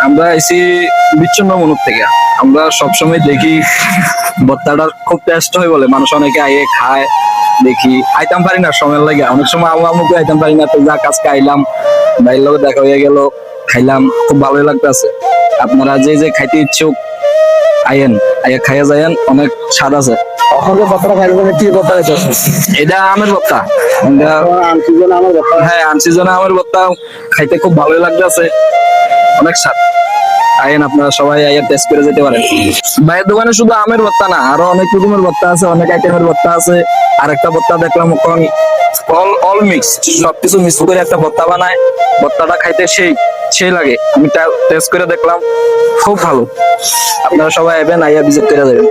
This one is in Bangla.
আমরা আইছি বিচ্ছিন্ন মনুর থেকে। আমরা সবসময় দেখি ভর্তাটা খুব টেস্ট হয় বলে মানুষ অনেকে আইয়ে খায়, দেখি আইতাম পারি না সময় লাগে, অনেক সময় আমুকে আইতাম পারি না, তো যা কাজকে আইলাম, ভাইয়ের লোক দেখা হয়ে গেল, খাইলাম, খুব ভালোই লাগতেছে। আপনারা যে যে খাইতে ইচ্ছুক আইয়েন, আইয়া খাইয়া যাইয়েন, অনেক স্বাদ আছে। এটা আমের ভর্তা, হ্যাঁ আনসিজনে আমের ভর্তা খাইতে খুব ভালোই লাগতেছে, অনেক স্বাদ। আইন আপনারা সবাই আইয়া টেস্ট করে যেতে পারেন। ভাইয়ের দোকানে শুধু আমের ভর্তা না, আরো অনেক রকমের ভর্তা আছে, অনেক আইটেমের ভর্তা আছে। আর একটা ভর্তা দেখলাম এখন অল মিক্স, সবকিছু মিক্স করে একটা ভর্তা বানায়, ভর্তাটা খাইতে সেই সেই লাগে। আমি টেস্ট করে দেখলাম, খুব ভালো। আপনারা সবাই আইবেন, আইয়া ভিজিট করে যাবেন।